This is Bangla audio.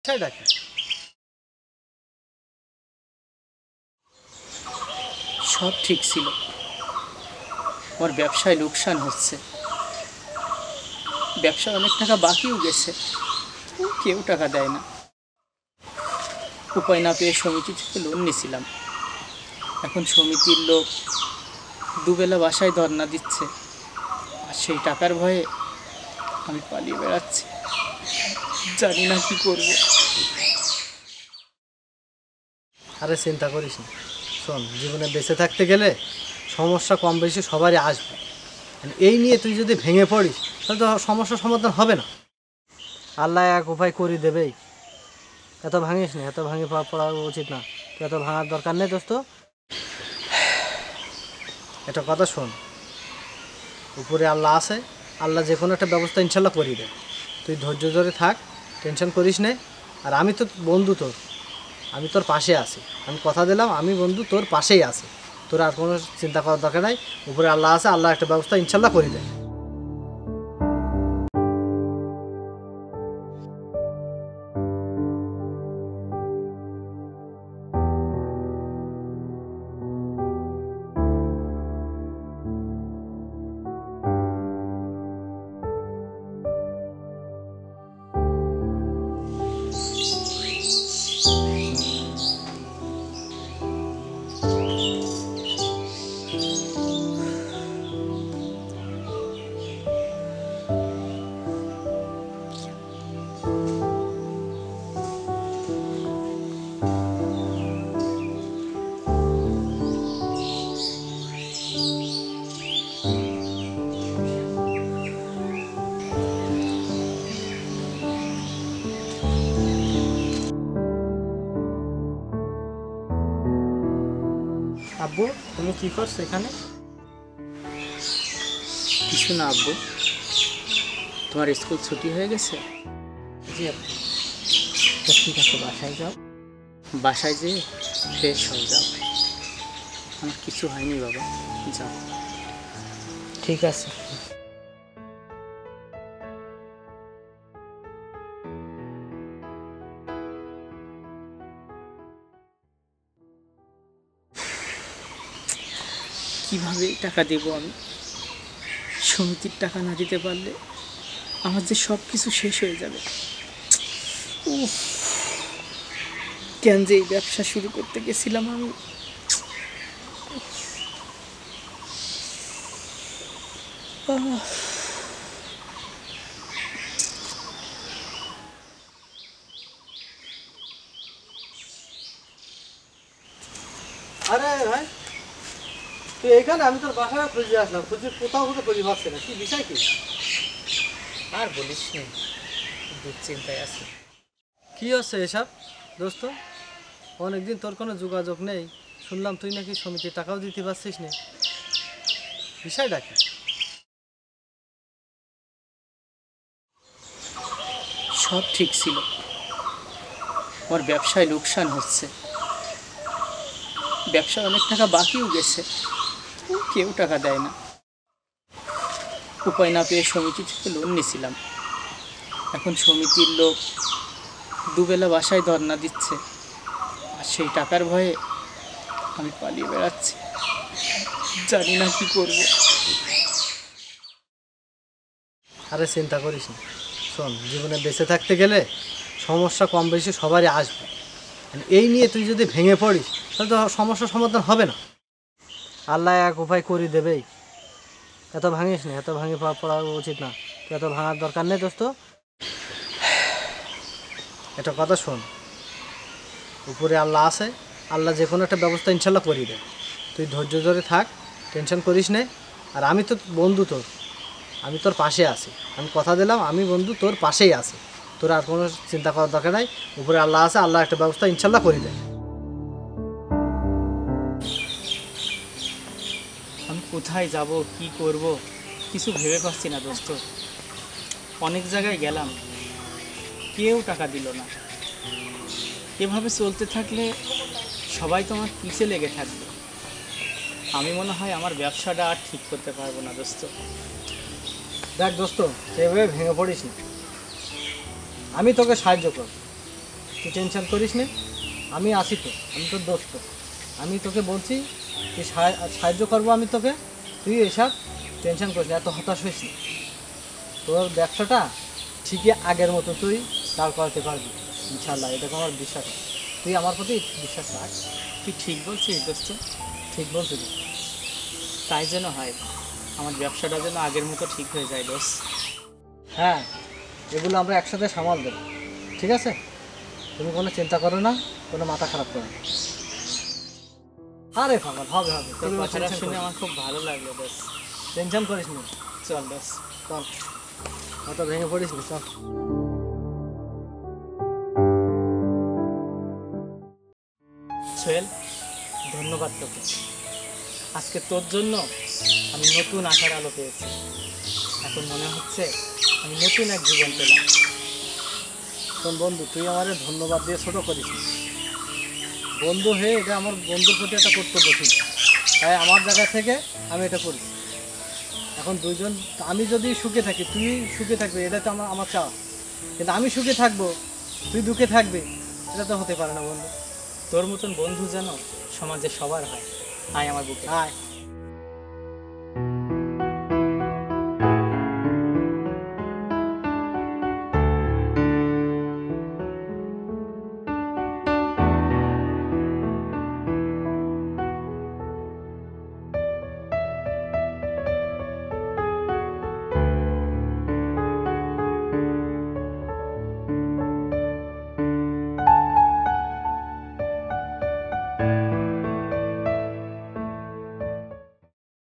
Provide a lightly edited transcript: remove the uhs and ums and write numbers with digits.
ডাকে সব ঠিক ছিল। আমার ব্যবসায় লোকসান হচ্ছে, ব্যবসায় অনেক টাকা বাকিও গেছে, কেউ টাকা দেয় না। উপায় না পেয়ে সমিতি থেকে লোন নিয়েছিলাম। এখন সমিতির লোক দুবেলা বাসায় ধর্ণা দিচ্ছে, আর সেই টাকার ভয়ে আমি পালিয়ে বেড়াচ্ছি। জানি না কি করব। আরে চিন্তা করিস না। শোন, জীবনে বেঁচে থাকতে গেলে সমস্যা কম বেশি সবারই আসবে। এই নিয়ে তুই যদি ভেঙে পড়িস তাহলে তো সমস্যার সমাধান হবে না। আল্লাহ এক উপায় করে দেবেই। এত ভাঙিস না, এত ভাঙে পড়া উচিত না। তুই এত ভাঙার দরকার নেই দোস্ত। এটা কথা শোন, উপরে আল্লাহ আছে, আল্লাহ যে কোনো একটা ব্যবস্থা ইনশাল্লাহ করিয়ে দেয়। তুই ধৈর্য ধরে থাক, টেনশন করিস নে। আর আমি তো বন্ধু তোর, আমি তোর পাশে আছি। আমি কথা দিলাম, আমি বন্ধু তোর পাশেই আছি। তোর আর কোনো চিন্তা করার দরকার নাই। উপরে আল্লাহ আছে, আল্লাহ একটা ব্যবস্থা ইনশাল্লাহ করে দেয়। আব্বু, তুমি কী করছো এখানে? কিছু না আব্বু, তোমার স্কুল ছুটি হয়ে গেছে? জি আব্বু। ঠিক আছে, বাসায় যাও। বাসায় যেয়ে ফ্রেশ হয়ে যাও। আমার কিছু হয়নি বাবা, যাও। ঠিক আছে। কিভাবে টাকা দেব আমি? সমিতির টাকা না দিতে পারলে আমার যে সব কিছু শেষ হয়ে যাবে। উফ, কেন যে এই ব্যবসা শুরু করতে গেছিলাম আমি। আরে ভাই, তুই এখানে? আমি তোর বাসায় খুঁজে আসলাম, খুঁজে কোথাও খুঁজে খুঁজে পাচ্ছি না। কি বিষয় কি? আর বলিস নি, দুশ্চিন্তায় আছি। কি হচ্ছে এসব দোস্ত? অনেকদিন তোর কোনো যোগাযোগ নেই, শুনলাম তুই নাকি সমিতির টাকাও দিতে পারছিস না। বিষয়টা কি? সব ঠিক ছিল। আমার ব্যবসায় লোকসান হচ্ছে, ব্যবসায় অনেক টাকা বাকিও গেছে, কেউ টাকা দেয় না। উপায় না পেয়ে সমিতি থেকে লোন নিয়েছিলাম। এখন সমিতির লোক দুবেলা বাসায় ধর্ণা দিচ্ছে, আর সেই টাকার ভয়ে আমি পালিয়ে বেড়াচ্ছি। জানি না কি করব। আরে চিন্তা করিস না। শোন, জীবনে বেঁচে থাকতে গেলে সমস্যা কম বেশি সবারই আসবে। এই নিয়ে তুই যদি ভেঙে পড়িস তাহলে তো সমস্যার সমাধান হবে না। আল্লাহ এক উপায় করে দেবেই। এত ভাঙিস না, এত ভাঙে পড়া উচিত না। তুই এত ভাঙার দরকার নেই দোস্ত। এটা কথা শোন, উপরে আল্লাহ আছে, আল্লাহ যে কোনো একটা ব্যবস্থা ইনশাল্লাহ করিয়ে দেয়। তুই ধৈর্য ধরে থাক, টেনশন করিস নে। আর আমি তো বন্ধু তোর, আমি তোর পাশে আছি। আমি কথা দিলাম, আমি বন্ধু তোর পাশেই আছি। তোর আর কোনো চিন্তা করার দরকার নাই। উপরে আল্লাহ আছে, আল্লাহ একটা ব্যবস্থা ইনশাল্লাহ করে দেয়। আমি কোথায় যাব, কি করব, কিছু ভেবে পাচ্ছি না দোস্ত। অনেক জায়গায় গেলাম, কেউ টাকা দিল না। এভাবে চলতে থাকলে সবাই তো আমার পিছে লেগে থাকবে। আমি মনে হয় আমার ব্যবসাটা আর ঠিক করতে পারবো না দোস্ত। দেখ দোস্ত, সেভাবে ভেঙে পড়িস না। আমি তোকে সাহায্য করব। তুই টেনশন করিস নে, আমি আছি তো, আমি তোর দোস্ত। আমি তোকে বলছি তুই সাহায্য করবো আমি তোকে, তুই এসব টেনশন করিস না, এত হতাশ হইস না। তোর ব্যবসাটা ঠিকই আগের মতো তুই দাঁড় করাতে পারবি ইনশাল্লাহ, এটাকে আমার বিশ্বাস আছে। তুই আমার প্রতি বিশ্বাস রাখ। তুই ঠিক বলছিস দোস্ত, ঠিক বলছি তো। তাই যেন হয়, আমার ব্যবসাটা যেন আগের মতো ঠিক হয়ে যায় দোস্ত। হ্যাঁ, এগুলো আমরা একসাথে সামাল দেবো, ঠিক আছে? তুমি কোনো চিন্তা করো না, কোনো মাথা খারাপ করো না। আরে পাগল, হবে হবে, তোর তুই কথাটা শুনে আমার খুব ভালো লাগলো দোস্ত। টেনশন করিস না। চল দোস্ত। চল, অত ভেঙে পড়িস না, চল। সোহেল, ধন্যবাদ তোকে। আজকে তোর জন্য আমি নতুন আশার আলো পেয়েছি। এখন মনে হচ্ছে আমি নতুন এক জীবন পেলাম। শোন বন্ধু, তুই আমারে ধন্যবাদ দিয়ে ছোটো করিস না। বন্ধু হয়ে এটা আমার বন্ধুর প্রতি একটা কর্তব্য ছিল, তাই আমার জায়গা থেকে আমি এটা করি। এখন দুইজন, আমি যদি সুখে থাকি তুই সুখে থাকবি, এটা তো আমার আমার চাওয়া। কিন্তু আমি সুখে থাকবো, তুই দুঃখে থাকবি, এটা তো হতে পারে না বন্ধু। তোর মতন বন্ধু যেন সমাজে সবার হয়। আয় আমার বুকে। আয়।